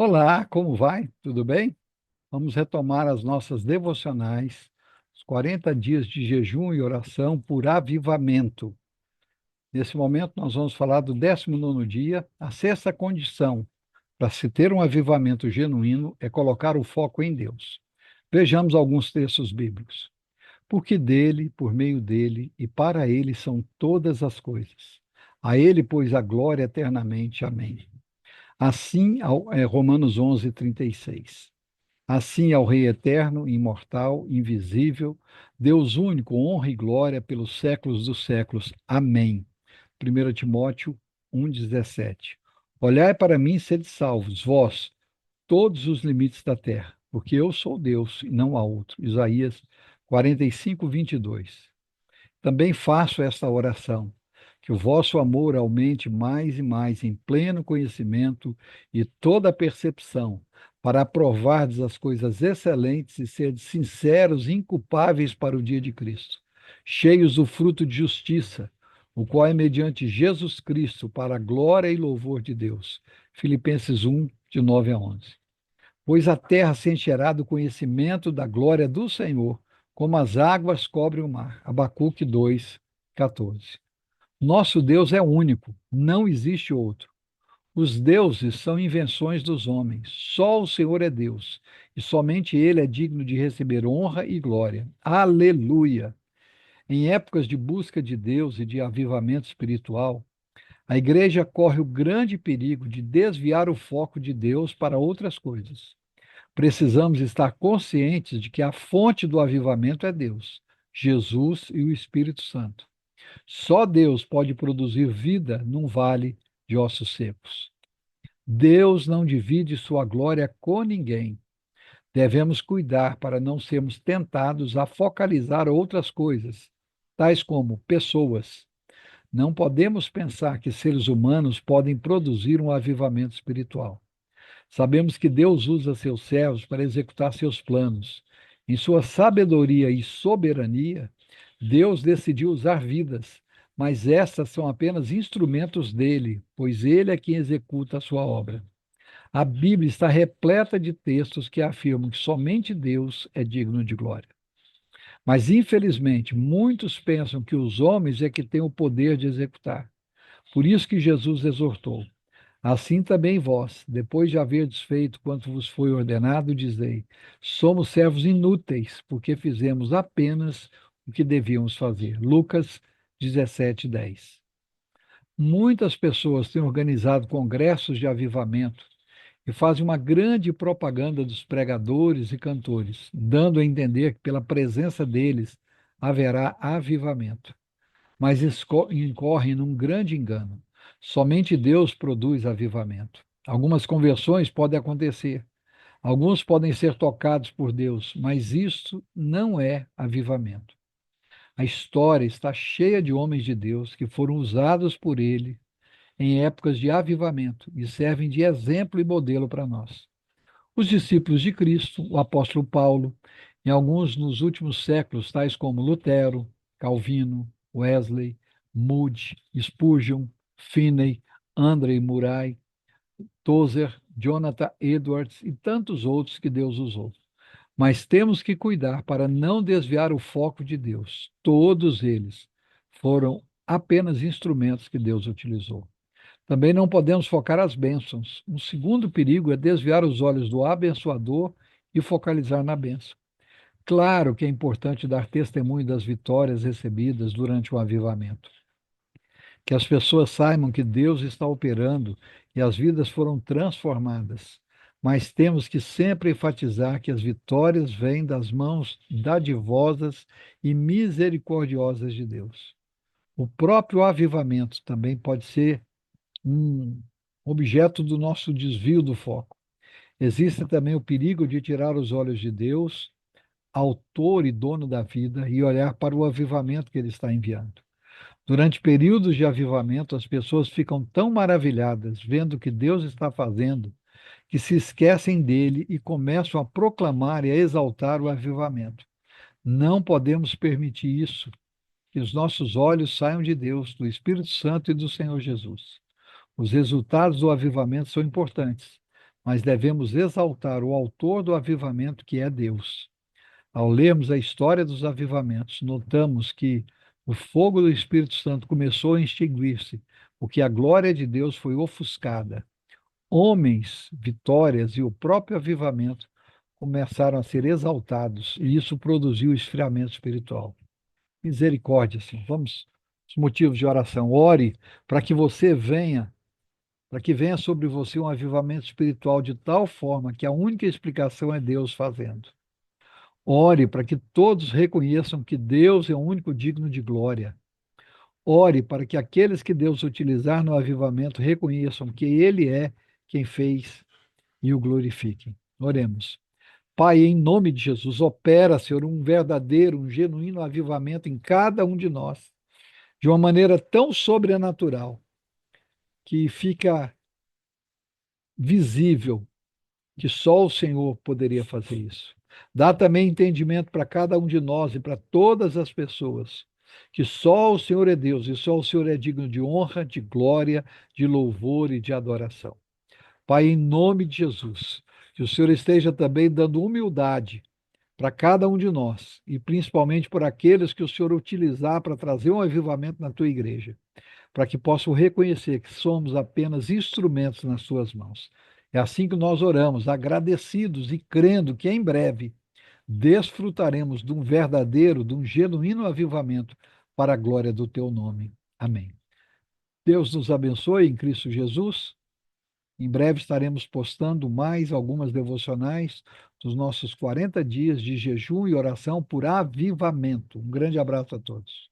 Olá, como vai? Tudo bem? Vamos retomar as nossas devocionais, os 40 dias de jejum e oração por avivamento. Nesse momento, nós vamos falar do 19º dia. A sexta condição para se ter um avivamento genuíno é colocar o foco em Deus. Vejamos alguns textos bíblicos. Porque dele, por meio dele e para ele são todas as coisas. A ele, pois, a glória eternamente. Amém. Assim, Romanos 11:36. Assim ao Rei eterno, imortal, invisível, Deus único, honra e glória pelos séculos dos séculos. Amém. 1 Timóteo 1,17. Olhai para mim e sede salvos, vós, todos os limites da terra, porque eu sou Deus e não há outro. Isaías 45:22. Também faço esta oração, que o vosso amor aumente mais e mais em pleno conhecimento e toda percepção, para aprovardes as coisas excelentes e serdes sinceros e inculpáveis para o dia de Cristo, cheios do fruto de justiça, o qual é mediante Jesus Cristo, para a glória e louvor de Deus. Filipenses 1, de 9 a 11. Pois a terra se encherá do conhecimento da glória do Senhor, como as águas cobrem o mar. Abacuque 2, 14. Nosso Deus é único, não existe outro. Os deuses são invenções dos homens. Só o Senhor é Deus, e somente Ele é digno de receber honra e glória. Aleluia! Em épocas de busca de Deus e de avivamento espiritual, a igreja corre o grande perigo de desviar o foco de Deus para outras coisas. Precisamos estar conscientes de que a fonte do avivamento é Deus, Jesus e o Espírito Santo. Só Deus pode produzir vida num vale de ossos secos. Deus não divide sua glória com ninguém. Devemos cuidar para não sermos tentados a focalizar outras coisas, tais como pessoas. Não podemos pensar que seres humanos podem produzir um avivamento espiritual. Sabemos que Deus usa seus servos para executar seus planos. Em sua sabedoria e soberania, Deus decidiu usar vidas, mas estas são apenas instrumentos dele, pois ele é quem executa a sua obra. A Bíblia está repleta de textos que afirmam que somente Deus é digno de glória. Mas, infelizmente, muitos pensam que os homens é que têm o poder de executar. Por isso que Jesus exortou: assim também vós, depois de haverdes feito quanto vos foi ordenado, dizei: somos servos inúteis, porque fizemos apenas o que devíamos fazer. Lucas 17:10. Muitas pessoas têm organizado congressos de avivamento e fazem uma grande propaganda dos pregadores e cantores, dando a entender que pela presença deles haverá avivamento, mas incorrem num grande engano. Somente Deus produz avivamento. Algumas conversões podem acontecer, alguns podem ser tocados por Deus, mas isso não é avivamento. A história está cheia de homens de Deus que foram usados por Ele em épocas de avivamento e servem de exemplo e modelo para nós. Os discípulos de Cristo, o apóstolo Paulo, em alguns nos últimos séculos, tais como Lutero, Calvino, Wesley, Moody, Spurgeon, Finney, André Murray, Tozer, Jonathan Edwards e tantos outros que Deus usou. Mas temos que cuidar para não desviar o foco de Deus. Todos eles foram apenas instrumentos que Deus utilizou. Também não podemos focar as bênçãos. Um segundo perigo é desviar os olhos do abençoador e focalizar na bênção. Claro que é importante dar testemunho das vitórias recebidas durante o avivamento. Que as pessoas saibam que Deus está operando e as vidas foram transformadas. Mas temos que sempre enfatizar que as vitórias vêm das mãos dadivosas e misericordiosas de Deus. O próprio avivamento também pode ser um objeto do nosso desvio do foco. Existe também o perigo de tirar os olhos de Deus, autor e dono da vida, e olhar para o avivamento que ele está enviando. Durante períodos de avivamento, as pessoas ficam tão maravilhadas vendo o que Deus está fazendo, que se esquecem dele e começam a proclamar e a exaltar o avivamento. Não podemos permitir isso, que os nossos olhos saiam de Deus, do Espírito Santo e do Senhor Jesus. Os resultados do avivamento são importantes, mas devemos exaltar o autor do avivamento, que é Deus. Ao lermos a história dos avivamentos, notamos que o fogo do Espírito Santo começou a extinguir-se, porque a glória de Deus foi ofuscada. Homens, vitórias e o próprio avivamento começaram a ser exaltados, e isso produziu esfriamento espiritual. Misericórdia, Senhor. Vamos, os motivos de oração. Ore para que você venha, para que venha sobre você um avivamento espiritual de tal forma que a única explicação é Deus fazendo. Ore para que todos reconheçam que Deus é o único digno de glória. Ore para que aqueles que Deus utilizar no avivamento reconheçam que Ele é quem fez e o glorifiquem. Oremos. Pai, em nome de Jesus, opera, Senhor, um verdadeiro, um genuíno avivamento em cada um de nós, de uma maneira tão sobrenatural, que fica visível que só o Senhor poderia fazer isso. Dá também entendimento para cada um de nós e para todas as pessoas, que só o Senhor é Deus e só o Senhor é digno de honra, de glória, de louvor e de adoração. Pai, em nome de Jesus, que o Senhor esteja também dando humildade para cada um de nós, e principalmente por aqueles que o Senhor utilizar para trazer um avivamento na tua igreja, para que possam reconhecer que somos apenas instrumentos nas suas mãos. É assim que nós oramos, agradecidos e crendo que em breve desfrutaremos de um verdadeiro, de um genuíno avivamento para a glória do teu nome. Amém. Deus nos abençoe em Cristo Jesus. Em breve estaremos postando mais algumas devocionais dos nossos 40 dias de jejum e oração por avivamento. Um grande abraço a todos.